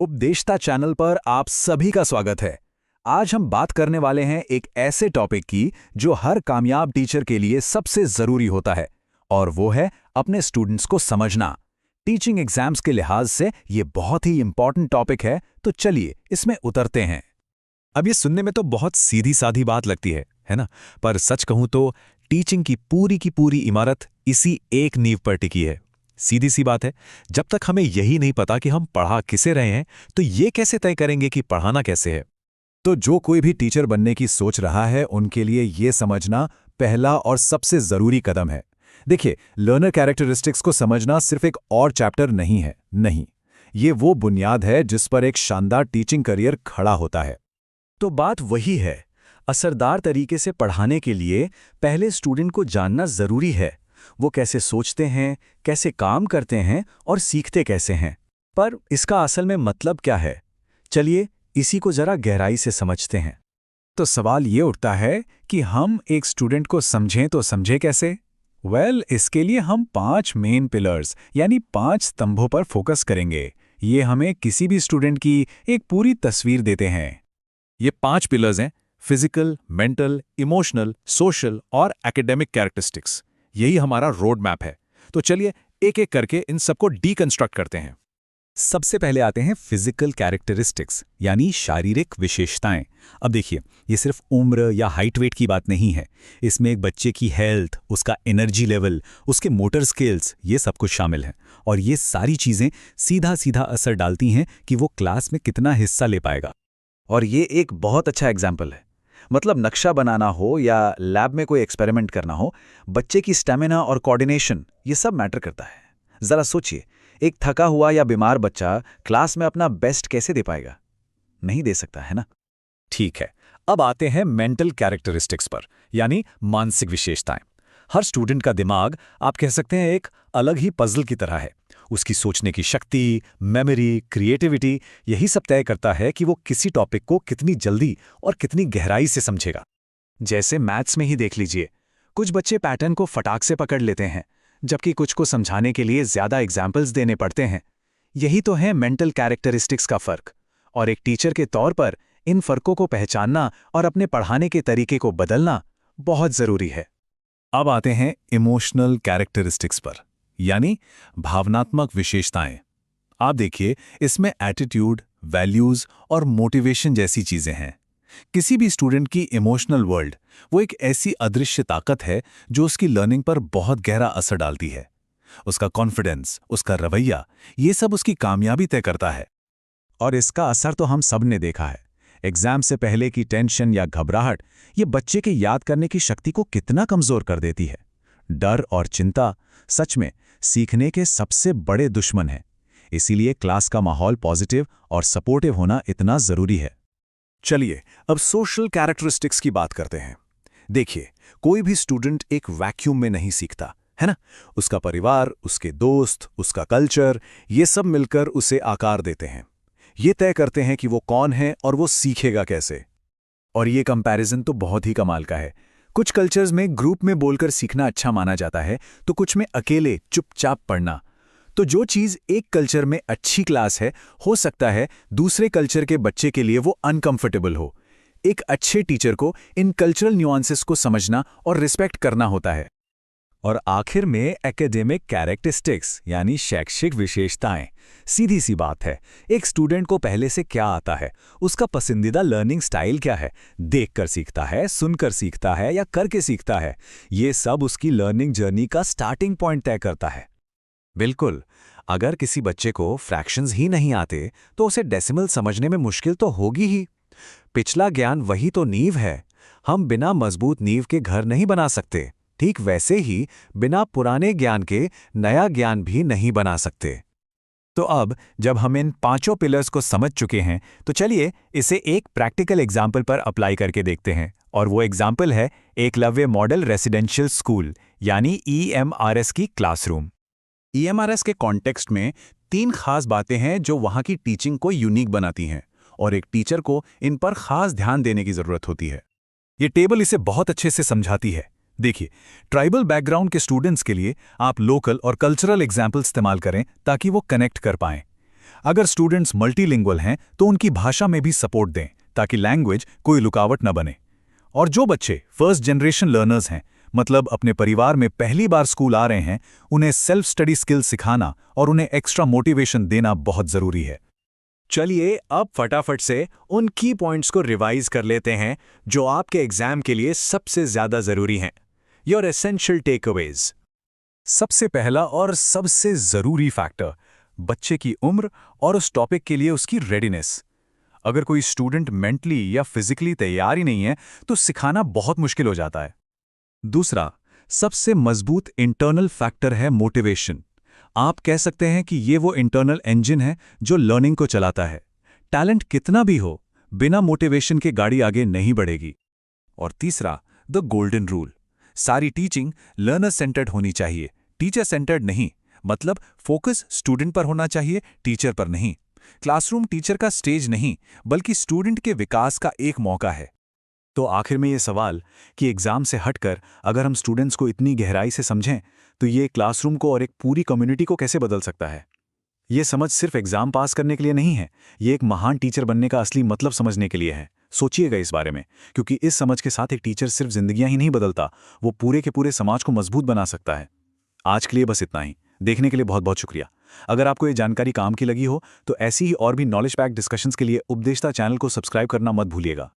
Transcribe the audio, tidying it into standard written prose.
उपदेशता channel पर आप सभी का स्वागत है। आज हम बात करने वाले हैं एक ऐसे टॉपिक की जो हर कामयाब टीचर के लिए सबसे जरूरी होता है, और वो है अपने स्टूडेंट्स को समझना। टीचिंग एग्जाम्स के लिहाज से ये बहुत ही इंपॉर्टेंट टॉपिक है, तो चलिए इसमें उतरते हैं। अब ये सुनने में तो बहुत सीधी सादी बात लगती है ना? पर सच कहूं तो टीचिंग की पूरी इमारत इसी एक नींव पर टिकी है। सीधी सी बात है, जब तक हमें यही नहीं पता कि हम पढ़ा किसे रहे हैं, तो ये कैसे तय करेंगे कि पढ़ाना कैसे है। तो जो कोई भी टीचर बनने की सोच रहा है, उनके लिए ये समझना पहला और सबसे जरूरी कदम है। देखिए, लर्नर कैरेक्टरिस्टिक्स को समझना सिर्फ एक और चैप्टर नहीं है, नहीं, ये वो बुनियाद है जिस पर एक शानदार टीचिंग करियर खड़ा होता है। तो बात वही है, असरदार तरीके से पढ़ाने के लिए पहले स्टूडेंट को जानना जरूरी है। वो कैसे सोचते हैं, कैसे काम करते हैं और सीखते कैसे हैं। पर इसका असल में मतलब क्या है? चलिए इसी को जरा गहराई से समझते हैं। तो सवाल ये उठता है कि हम एक स्टूडेंट को समझें तो समझें कैसे? इसके लिए हम 5 मेन पिलर्स यानी 5 स्तंभों पर फोकस करेंगे। ये हमें किसी भी स्टूडेंट की एक पूरी तस्वीर देते हैं। ये 5 पिलर्स हैं: फिजिकल, मेंटल, इमोशनल, सोशल और एकेडमिक कैरेक्टरिस्टिक्स। यही हमारा रोड मैप है। तो चलिए एक एक करके इन सबको डीकंस्ट्रक्ट करते हैं। सबसे पहले आते हैं फिजिकल कैरेक्टरिस्टिक्स यानी शारीरिक विशेषताएं। अब देखिए, ये सिर्फ उम्र या हाइट वेट की बात नहीं है। इसमें एक बच्चे की हेल्थ, उसका एनर्जी लेवल, उसके मोटर स्किल्स, ये सब कुछ शामिल है। और ये सारी चीजें सीधा सीधा असर डालती हैं कि वो क्लास में कितना हिस्सा ले पाएगा। और ये एक बहुत अच्छा एग्जाम्पल है। मतलब नक्शा बनाना हो या लैब में कोई एक्सपेरिमेंट करना हो, बच्चे की स्टैमिना और कोऑर्डिनेशन ये सब मैटर करता है। जरा सोचिए, एक थका हुआ या बीमार बच्चा क्लास में अपना बेस्ट कैसे दे पाएगा? नहीं दे सकता, है ना? ठीक है, अब आते हैं मेंटल कैरेक्टरिस्टिक्स पर, यानी मानसिक विशेषताएं। हर स्टूडेंट का दिमाग, आप कह सकते हैं, एक अलग ही पजल की तरह है। उसकी सोचने की शक्ति, मेमोरी, क्रिएटिविटी, यही सब तय करता है कि वो किसी टॉपिक को कितनी जल्दी और कितनी गहराई से समझेगा। जैसे मैथ्स में ही देख लीजिए, कुछ बच्चे पैटर्न को फटाक से पकड़ लेते हैं, जबकि कुछ को समझाने के लिए ज्यादा एग्जाम्पल्स देने पड़ते हैं। यही तो है मेंटल कैरेक्टरिस्टिक्स का फर्क। और एक टीचर के तौर पर इन फर्कों को पहचानना और अपने पढ़ाने के तरीके को बदलना बहुत जरूरी है। अब आते हैं इमोशनल कैरेक्टरिस्टिक्स पर, यानी भावनात्मक विशेषताएं। आप देखिए, इसमें एटीट्यूड, वैल्यूज और मोटिवेशन जैसी चीजें हैं। किसी भी स्टूडेंट की इमोशनल वर्ल्ड वो एक ऐसी अदृश्य ताकत है जो उसकी लर्निंग पर बहुत गहरा असर डालती है। उसका कॉन्फिडेंस, उसका रवैया, ये सब उसकी कामयाबी तय करता है। और इसका असर तो हम सब ने देखा है। एग्जाम से पहले की टेंशन या घबराहट ये बच्चे के याद करने की शक्ति को कितना कमजोर कर देती है। डर और चिंता सच में सीखने के सबसे बड़े दुश्मन हैं। इसीलिए क्लास का माहौल पॉजिटिव और सपोर्टिव होना इतना जरूरी है। चलिए अब सोशल कैरेक्टरिस्टिक्स की बात करते हैं। देखिए, कोई भी स्टूडेंट एक वैक्यूम में नहीं सीखता, है ना? उसका परिवार, उसके दोस्त, उसका कल्चर, ये सब मिलकर उसे आकार देते हैं। ये तय करते हैं कि वो कौन है और वो सीखेगा कैसे। और ये कंपैरिजन तो बहुत ही कमाल का है। कुछ कल्चर्स में ग्रुप में बोलकर सीखना अच्छा माना जाता है, तो कुछ में अकेले चुपचाप पढ़ना। तो जो चीज़ एक कल्चर में अच्छी क्लास है, हो सकता है दूसरे कल्चर के बच्चे के लिए वो अनकंफर्टेबल हो। एक अच्छे टीचर को इन कल्चरल न्यूआंसेस को समझना और रिस्पेक्ट करना होता है। और आखिर में एकेडमिक कैरेक्टरिस्टिक्स यानी शैक्षिक विशेषताएं। सीधी सी बात है, एक स्टूडेंट को पहले से क्या आता है, उसका पसंदीदा लर्निंग स्टाइल क्या है, देखकर सीखता है, सुनकर सीखता है या करके सीखता है, ये सब उसकी लर्निंग जर्नी का स्टार्टिंग पॉइंट तय करता है। बिल्कुल, अगर किसी बच्चे को फ्रैक्शंस ही नहीं आते तो उसे डेसिमल समझने में मुश्किल तो होगी ही। पिछला ज्ञान वही तो नींव है। हम बिना मजबूत नींव के घर नहीं बना सकते। ठीक वैसे ही बिना पुराने ज्ञान के नया ज्ञान भी नहीं बना सकते। तो अब जब हम इन 5 पिलर्स को समझ चुके हैं, तो चलिए इसे एक प्रैक्टिकल एग्जाम्पल पर अप्लाई करके देखते हैं। और वो एग्जाम्पल है एकलव्य मॉडल रेसिडेंशियल स्कूल यानी EMRS की क्लासरूम। EMRS के कॉन्टेक्स्ट में 3 खास बातें हैं जो वहाँ की टीचिंग को यूनिक बनाती हैं, और एक टीचर को इन पर खास ध्यान देने की जरूरत होती है। ये टेबल इसे बहुत अच्छे से समझाती है। देखिए, ट्राइबल बैकग्राउंड के स्टूडेंट्स के लिए आप लोकल और कल्चरल एग्जाम्पल इस्तेमाल करें ताकि वो कनेक्ट कर पाएं। अगर स्टूडेंट्स मल्टीलिंगुअल हैं तो उनकी भाषा में भी सपोर्ट दें ताकि लैंग्वेज कोई रुकावट न बने। और जो बच्चे फर्स्ट जनरेशन लर्नर्स हैं, मतलब अपने परिवार में पहली बार स्कूल आ रहे हैं, उन्हें सेल्फ स्टडी स्किल्स सिखाना और उन्हें एक्स्ट्रा मोटिवेशन देना बहुत जरूरी है। चलिए अब फटाफट से उन की पॉइंट्स को रिवाइज कर लेते हैं जो आपके एग्जाम के लिए सबसे ज्यादा जरूरी हैं। Your essential takeaways. सबसे पहला और सबसे जरूरी फैक्टर, बच्चे की उम्र और उस टॉपिक के लिए उसकी रेडीनेस। अगर कोई स्टूडेंट मेंटली या फिजिकली तैयार ही नहीं है तो सिखाना बहुत मुश्किल हो जाता है। दूसरा, सबसे मजबूत इंटरनल फैक्टर है मोटिवेशन। आप कह सकते हैं कि ये वो इंटरनल इंजन है जो लर्निंग को चलाता है। टैलेंट कितना भी हो, बिना मोटिवेशन के गाड़ी आगे नहीं बढ़ेगी। और तीसरा, द गोल्डन रूल। सारी टीचिंग लर्नर सेंटर्ड होनी चाहिए, टीचर सेंटर्ड नहीं। मतलब फोकस स्टूडेंट पर होना चाहिए, टीचर पर नहीं। क्लासरूम टीचर का स्टेज नहीं, बल्कि स्टूडेंट के विकास का एक मौका है। तो आखिर में ये सवाल कि एग्जाम से हटकर अगर हम स्टूडेंट्स को इतनी गहराई से समझें तो ये क्लासरूम को और एक पूरी कम्युनिटी को कैसे बदल सकता है। ये समझ सिर्फ एग्जाम पास करने के लिए नहीं है, ये एक महान टीचर बनने का असली मतलब समझने के लिए है। सोचिएगा इस बारे में, क्योंकि इस समझ के साथ एक टीचर सिर्फ जिंदगियां ही नहीं बदलता, वो पूरे के पूरे समाज को मजबूत बना सकता है। आज के लिए बस इतना ही। देखने के लिए बहुत बहुत शुक्रिया। अगर आपको ये जानकारी काम की लगी हो तो ऐसी ही और भी नॉलेज पैक डिस्कशंस के लिए उपदेशता चैनल को सब्सक्राइब करना मत भूलिएगा।